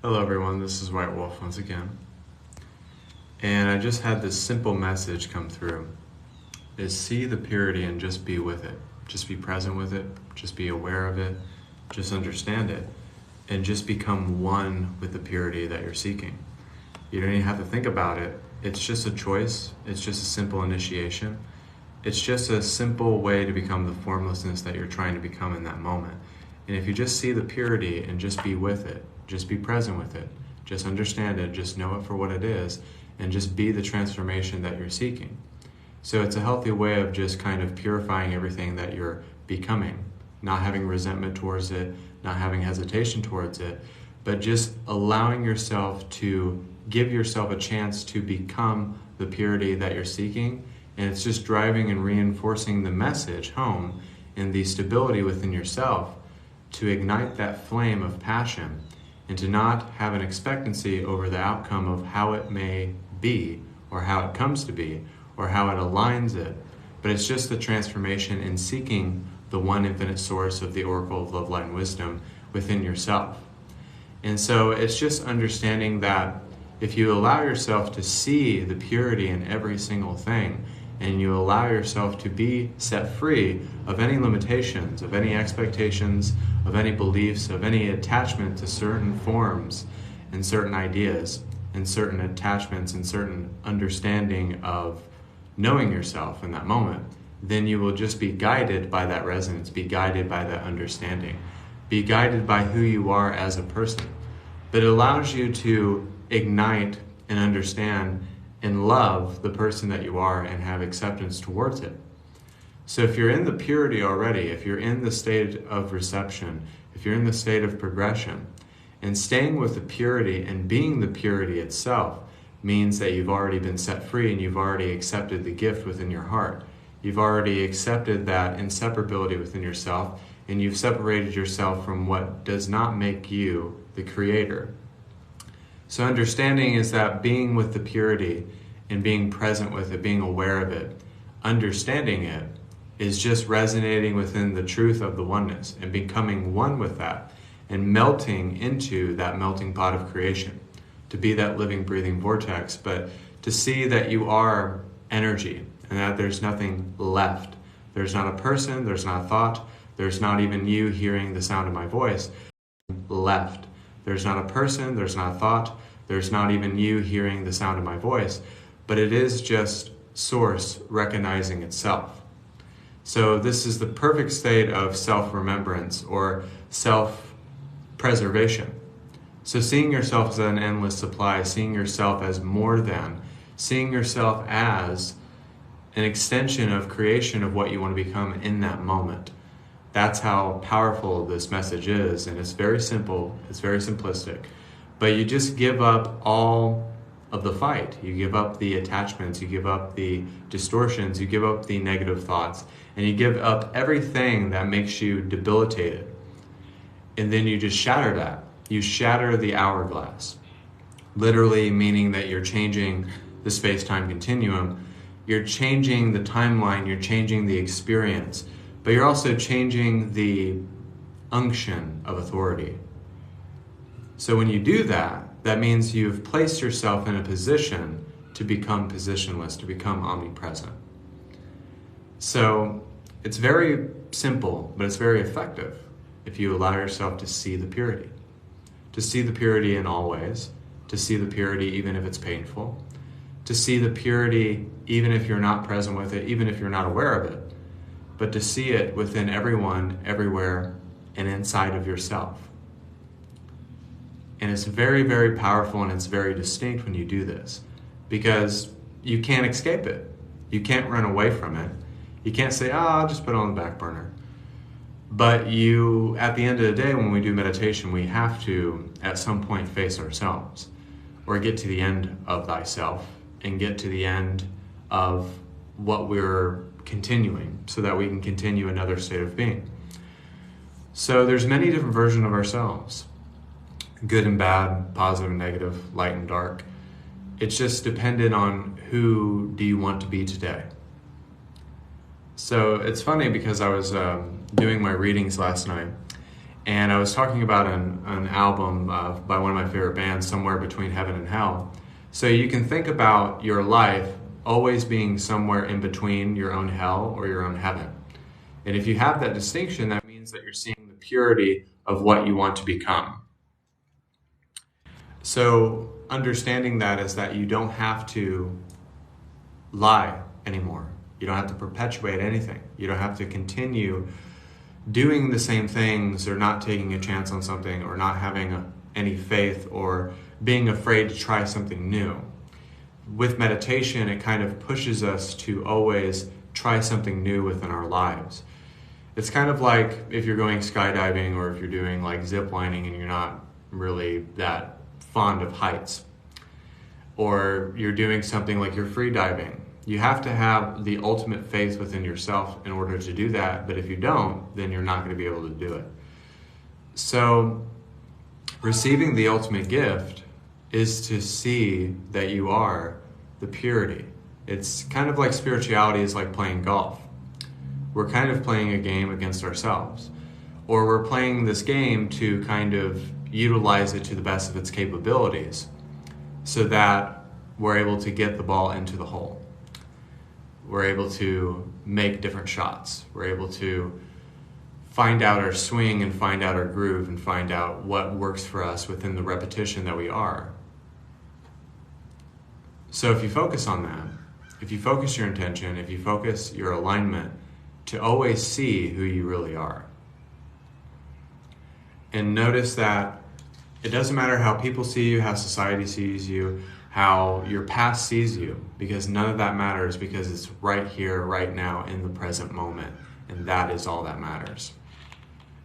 Hello everyone, this is White Wolf once again. And I just had this simple message come through. Is see the purity and just be with it. Just be present with it, just be aware of it, just understand it, and just become one with the purity that you're seeking. You don't even have to think about it. It's just a choice. It's just a simple initiation. It's just a simple way to become the formlessness that you're trying to become in that moment. And if you just see the purity and just be with it, just be present with it, just understand it, just know it for what it is, and just be the transformation that you're seeking. So it's a healthy way of just kind of purifying everything that you're becoming, not having resentment towards it, not having hesitation towards it, but just allowing yourself to give yourself a chance to become the purity that you're seeking. And it's just driving and reinforcing the message home and the stability within yourself to ignite that flame of passion and to not have an expectancy over the outcome of how it may be or how it comes to be or how it aligns it. But it's just the transformation in seeking the one infinite source of the oracle of love, light, and wisdom within yourself. And so it's just understanding that if you allow yourself to see the purity in every single thing, and you allow yourself to be set free of any limitations, of any expectations, of any beliefs, of any attachment to certain forms and certain ideas and certain attachments and certain understanding of knowing yourself in that moment, then you will just be guided by that resonance, be guided by that understanding, be guided by who you are as a person. But it allows you to ignite and understand and love the person that you are and have acceptance towards it. So if you're in the purity already, if you're in the state of reception, if you're in the state of progression, and staying with the purity and being the purity itself means that you've already been set free and you've already accepted the gift within your heart. You've already accepted that inseparability within yourself, and you've separated yourself from what does not make you the creator. So understanding is that being with the purity and being present with it, being aware of it, understanding it, is just resonating within the truth of the oneness and becoming one with that and melting into that melting pot of creation, to be that living, breathing vortex, but to see that you are energy and that there's nothing left. There's not a person, there's not a thought, there's not even you hearing the sound of my voice left. There's not a person, there's not a thought, there's not even you hearing the sound of my voice, but it is just source recognizing itself. So this is the perfect state of self-remembrance or self-preservation. So seeing yourself as an endless supply, seeing yourself as more than, seeing yourself as an extension of creation of what you want to become in that moment. That's how powerful this message is, and it's very simple, it's very simplistic. But you just give up all of the fight. You give up the attachments, you give up the distortions, you give up the negative thoughts, and you give up everything that makes you debilitated. And then you just shatter that. You shatter the hourglass. Literally meaning that you're changing the space-time continuum. You're changing the timeline, you're changing the experience. But you're also changing the unction of authority. So when you do that, that means you've placed yourself in a position to become positionless, to become omnipresent. So it's very simple, but it's very effective if you allow yourself to see the purity. To see the purity in all ways, to see the purity even if it's painful, to see the purity even if you're not present with it, even if you're not aware of it, but to see it within everyone, everywhere, and inside of yourself. And it's very, very powerful and it's very distinct when you do this because you can't escape it. You can't run away from it. You can't say, I'll just put it on the back burner. But you, at the end of the day, when we do meditation, we have to, at some point, face ourselves or get to the end of thyself and get to the end of what we're continuing so that we can continue another state of being. So there's many different versions of ourselves, good and bad, positive and negative, light and dark. It's just dependent on who do you want to be today. So it's funny because I was doing my readings last night And I was talking about an album by one of my favorite bands, Somewhere Between Heaven and Hell. So you can think about your life always being somewhere in between your own hell or your own heaven. And if you have that distinction, that means that you're seeing the purity of what you want to become. So understanding that is that you don't have to lie anymore. You don't have to perpetuate anything. You don't have to continue doing the same things or not taking a chance on something or not having any faith or being afraid to try something new. With meditation, it kind of pushes us to always try something new within our lives. It's kind of like if you're going skydiving or if you're doing like zip lining and you're not really that fond of heights, or you're doing something like you're free diving. You have to have the ultimate faith within yourself in order to do that, but if you don't, then you're not going to be able to do it. So receiving the ultimate gift is to see that you are the purity. It's kind of like spirituality is like playing golf. We're kind of playing a game against ourselves, or we're playing this game to kind of utilize it to the best of its capabilities so that we're able to get the ball into the hole. We're able to make different shots. We're able to find out our swing and find out our groove and find out what works for us within the repetition that we are. So if you focus on that, if you focus your intention, if you focus your alignment to always see who you really are, and notice that it doesn't matter how people see you, how society sees you, how your past sees you, because none of that matters, because it's right here, right now, in the present moment, and that is all that matters.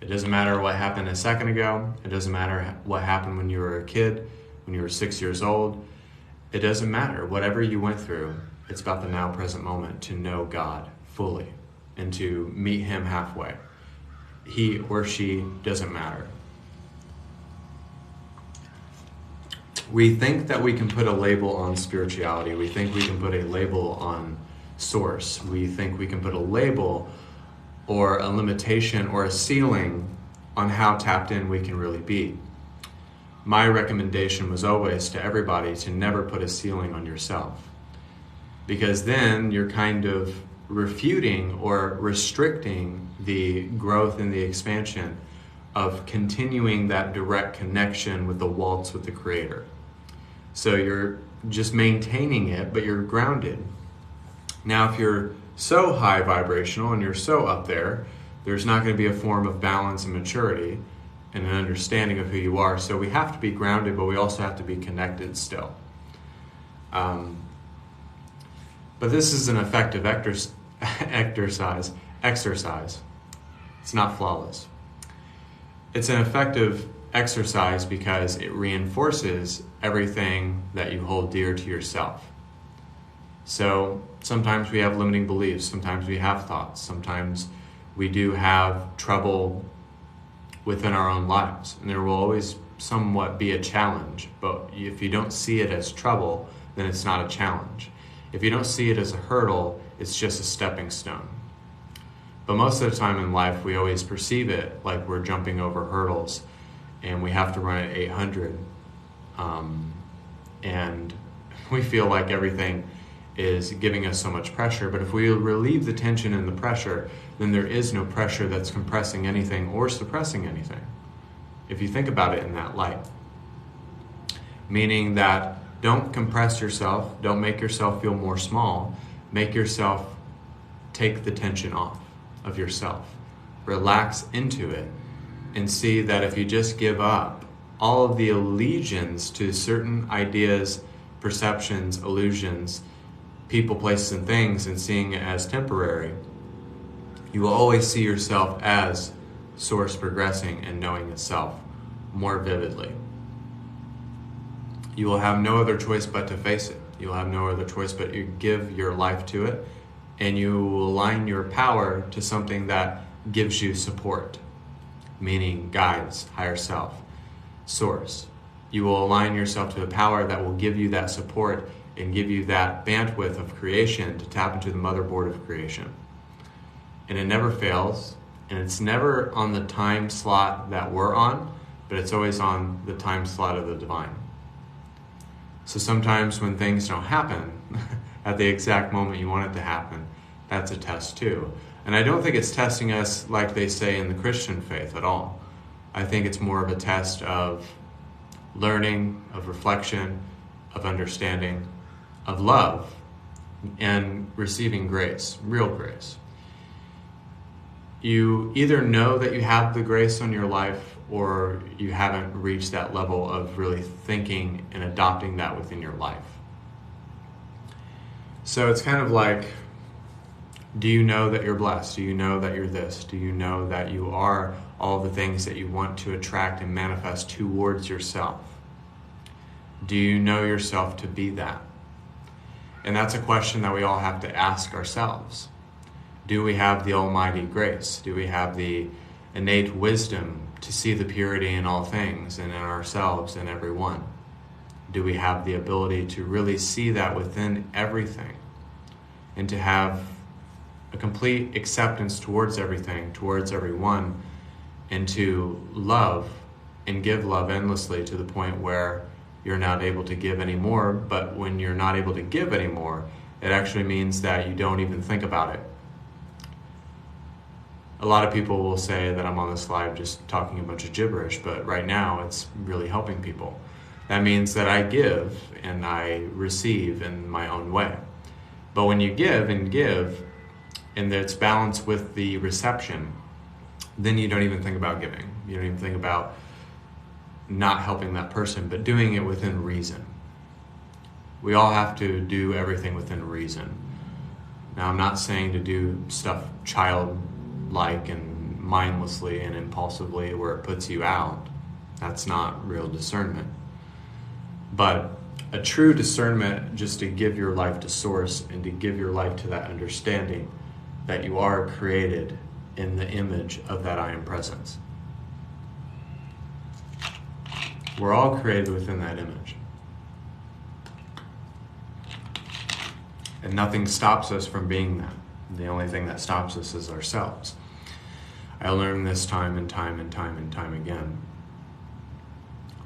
It doesn't matter what happened a second ago. It doesn't matter what happened when you were a kid, when you were 6 years old. It doesn't matter. Whatever you went through, it's about the now present moment to know God fully and to meet Him halfway. He or she doesn't matter. We think that we can put a label on spirituality. We think we can put a label on source. We think we can put a label or a limitation or a ceiling on how tapped in we can really be. My recommendation was always to everybody to never put a ceiling on yourself, because then you're kind of refuting or restricting the growth and the expansion of continuing that direct connection with the waltz with the Creator. So you're just maintaining it, but you're grounded. Now, if you're so high vibrational and you're so up there, there's not going to be a form of balance and maturity and an understanding of who you are. So we have to be grounded, but we also have to be connected still. But this is an effective exercise. It's not flawless. It's an effective exercise because it reinforces everything that you hold dear to yourself. So sometimes we have limiting beliefs, sometimes we have thoughts, sometimes we do have trouble within our own lives, and there will always somewhat be a challenge. But if you don't see it as trouble, then it's not a challenge. If you don't see it as a hurdle, it's just a stepping stone. But most of the time in life, we always perceive it like we're jumping over hurdles and we have to run at 800. And we feel like everything is giving us so much pressure. But if we relieve the tension and the pressure, then there is no pressure that's compressing anything or suppressing anything, if you think about it in that light. Meaning that don't compress yourself, don't make yourself feel more small, make yourself take the tension off of yourself. Relax into it and see that if you just give up all of the allegiance to certain ideas, perceptions, illusions, people, places, and things, and seeing it as temporary, you will always see yourself as source progressing and knowing itself more vividly. You will have no other choice but to face it. You will have no other choice but to give your life to it, and you will align your power to something that gives you support, meaning guides, higher self, source. You will align yourself to a power that will give you that support and give you that bandwidth of creation to tap into the motherboard of creation. And it never fails, And it's never on the time slot that we're on, but it's always on the time slot of the divine. So sometimes when things don't happen at the exact moment you want it to happen, that's a test too. And I don't think it's testing us like they say in the Christian faith at all. I think it's more of a test of learning, of reflection, of understanding, of love, and receiving grace, real grace. You either know that you have the grace on your life, or you haven't reached that level of really thinking and adopting that within your life. So it's kind of like, do you know that you're blessed? Do you know that you're this? Do you know that you are all the things that you want to attract and manifest towards yourself? Do you know yourself to be that? And that's a question that we all have to ask ourselves. Do we have the almighty grace? Do we have the innate wisdom to see the purity in all things and in ourselves and everyone? Do we have the ability to really see that within everything and to have a complete acceptance towards everything, towards everyone, and to love and give love endlessly to the point where you're not able to give anymore? But when you're not able to give anymore, it actually means that you don't even think about it. A lot of people will say that I'm on this live just talking a bunch of gibberish, but right now it's really helping people. That means that I give and I receive in my own way. But when you give and it's balanced with the reception, then you don't even think about giving. You don't even think about not helping that person, but doing it within reason. We all have to do everything within reason. Now, I'm not saying to do stuff childlike and mindlessly and impulsively where it puts you out. That's not real discernment. But a true discernment, just to give your life to source and to give your life to that understanding that you are created in the image of that I am presence. We're all created within that image. And nothing stops us from being that. The only thing that stops us is ourselves. I learned this time and time and time and time again,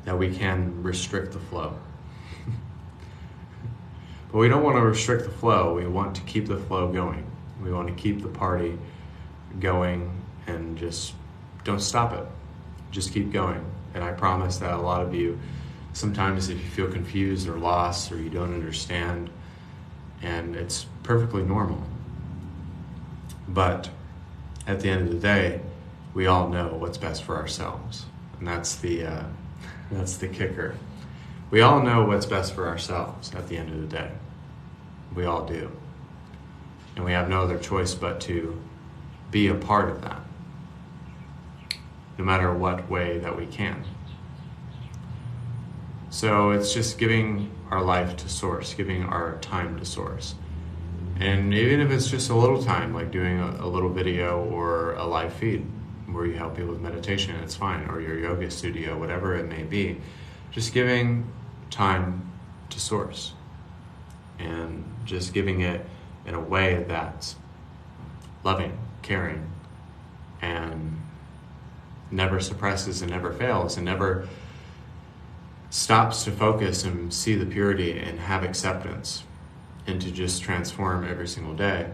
that we can restrict the flow. But we don't want to restrict the flow. We want to keep the flow going. We want to keep the party going and just don't stop it. Just keep going. And I promise that a lot of you, sometimes if you feel confused or lost or you don't understand, and it's perfectly normal. But at the end of the day, we all know what's best for ourselves. And that's the kicker. We all know what's best for ourselves at the end of the day. We all do. And we have no other choice but to be a part of that, no matter what way that we can. So it's just giving our life to source, giving our time to source. And even if it's just a little time, like doing a little video or a live feed where you help people with meditation, it's fine, or your yoga studio, whatever it may be, just giving time to source and just giving it in a way that's loving, caring, and never suppresses and never fails and never stops to focus and see the purity and have acceptance, and to just transform every single day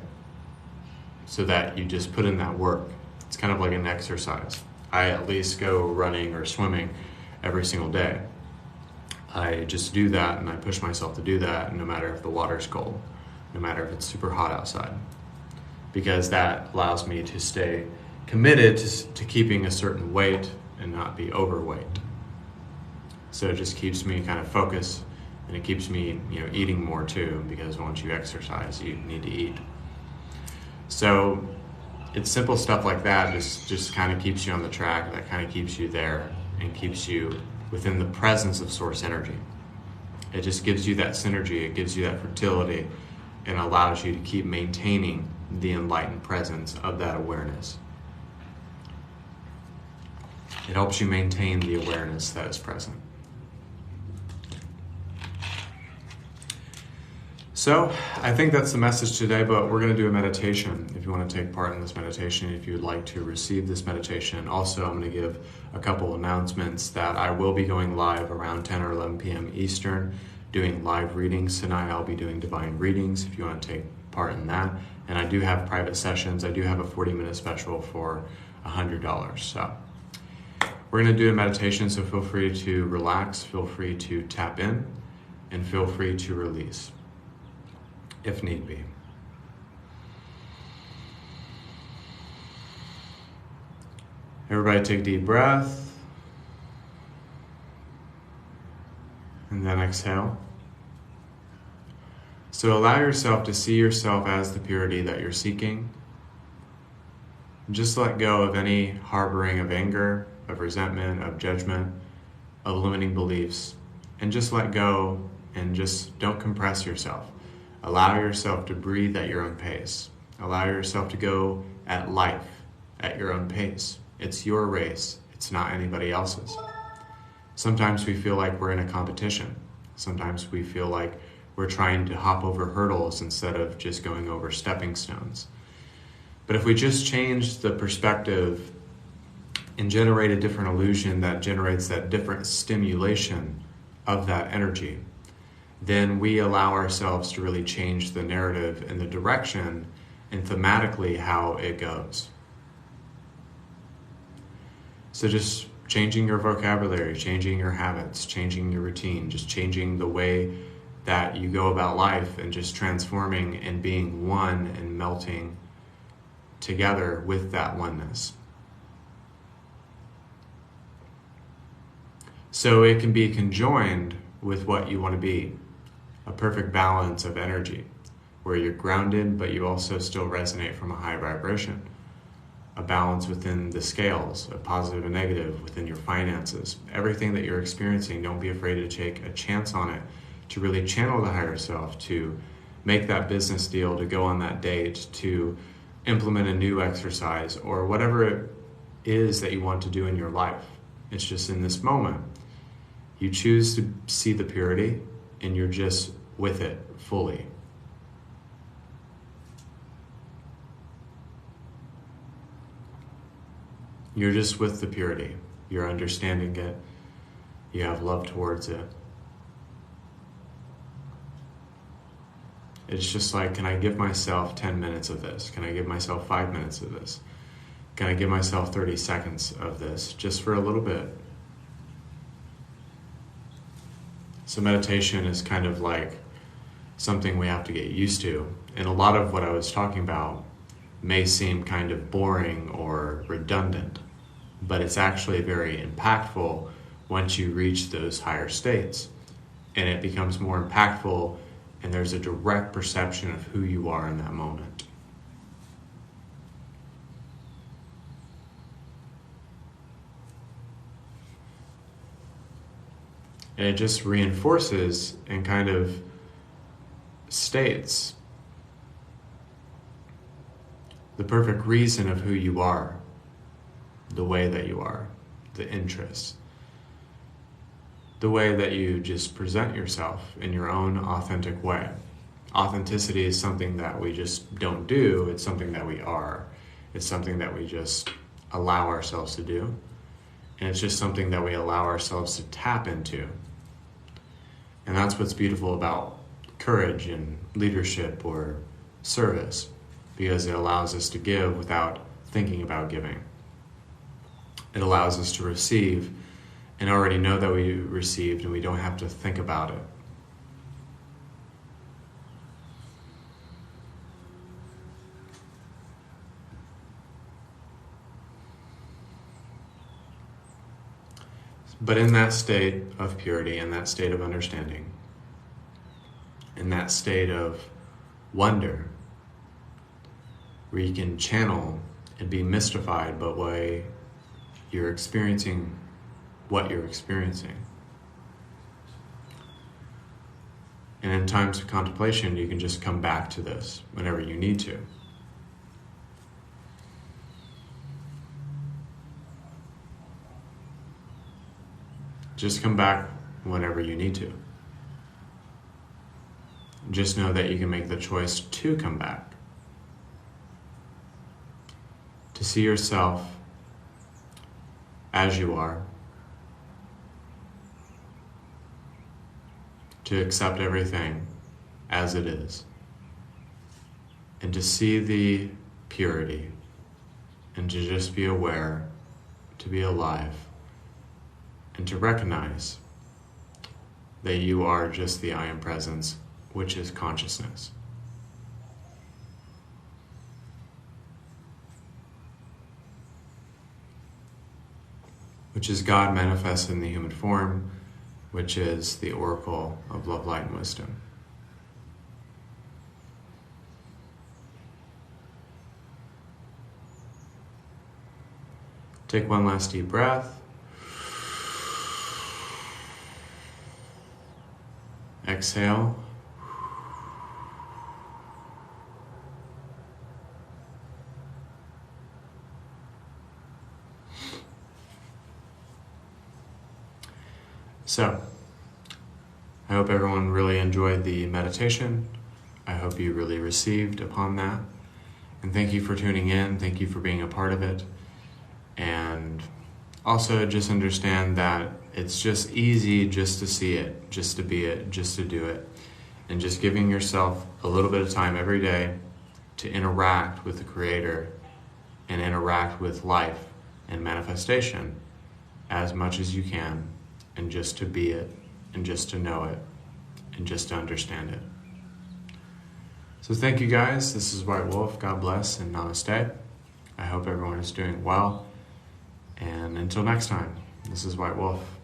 so that you just put in that work. It's kind of like an exercise. I at least go running or swimming every single day. I just do that and I push myself to do that, no matter if the water's cold, no matter if it's super hot outside, because that allows me to stay committed to keeping a certain weight and not be overweight. So it just keeps me kind of focused, and it keeps me, eating more too, because once you exercise, you need to eat. So it's simple stuff like that, just kind of keeps you on the track, that kind of keeps you there and keeps you within the presence of source energy. It just gives you that synergy, it gives you that fertility, and allows you to keep maintaining the enlightened presence of that awareness. It helps you maintain the awareness that is present. So I think that's the message today, but we're going to do a meditation. If you want to take part in this meditation, if you would like to receive this meditation. Also, I'm going to give a couple announcements that I will be going live around 10 or 11 p.m. Eastern, doing live readings tonight. I'll be doing divine readings if you want to take part in that. And I do have private sessions. I do have a 40-minute special for $100. So we're going to do a meditation, so feel free to relax, feel free to tap in, and feel free to release if need be. Everybody take a deep breath, and then exhale. So allow yourself to see yourself as the purity that you're seeking. Just let go of any harboring of anger, of resentment, of judgment, of limiting beliefs, and just let go and just don't compress yourself. Allow yourself to breathe at your own pace. Allow yourself to go at life at your own pace. It's your race. It's not anybody else's. Sometimes we feel like we're in a competition. Sometimes we feel like we're trying to hop over hurdles instead of just going over stepping stones. But if we just change the perspective and generate a different illusion that generates that different stimulation of that energy, then we allow ourselves to really change the narrative and the direction and thematically how it goes. So just changing your vocabulary, changing your habits, changing your routine, just changing the way that you go about life and just transforming and being one and melting together with that oneness. So it can be conjoined with what you want to be. A perfect balance of energy where you're grounded, but you also still resonate from a high vibration. A balance within the scales, a positive and negative within your finances. Everything that you're experiencing, don't be afraid to take a chance on it, to really channel the higher self, to make that business deal, to go on that date, to implement a new exercise, or whatever it is that you want to do in your life. It's just in this moment. You choose to see the purity, and you're just with it fully. You're just with the purity. You're understanding it. You have love towards it. It's just like, can I give myself 10 minutes of this? Can I give myself 5 minutes of this? Can I give myself 30 seconds of this, just for a little bit? So meditation is kind of like something we have to get used to. And a lot of what I was talking about may seem kind of boring or redundant, but it's actually very impactful once you reach those higher states. And it becomes more impactful, and there's a direct perception of who you are in that moment. And it just reinforces and kind of states the perfect reason of who you are, the way that you are, the interests, the way that you just present yourself in your own authentic way. Authenticity is something that we just don't do, it's something that we are. It's something that we just allow ourselves to do. And it's just something that we allow ourselves to tap into. And that's what's beautiful about courage and leadership or service, because it allows us to give without thinking about giving. It allows us to receive and already know that we received, and we don't have to think about it. But in that state of purity, in that state of understanding, in that state of wonder, where you can channel and be mystified by why you're experiencing what you're experiencing. And in times of contemplation, you can just come back to this whenever you need to. Just come back whenever you need to. Just know that you can make the choice to come back. To see yourself as you are. To accept everything as it is. And to see the purity. And to just be aware, to be alive. And to recognize that you are just the I Am Presence, which is consciousness. Which is God manifested in the human form, which is the oracle of love, light, and wisdom. Take one last deep breath. Exhale. So, I hope everyone really enjoyed the meditation. I hope you really received upon that. And thank you for tuning in. Thank you for being a part of it. And also just understand that it's just easy just to see it, just to be it, just to do it. And just giving yourself a little bit of time every day to interact with the Creator and interact with life and manifestation as much as you can, and just to be it, and just to know it, and just to understand it. So thank you guys. This is White Wolf. God bless and namaste. I hope everyone is doing well. And until next time, this is White Wolf.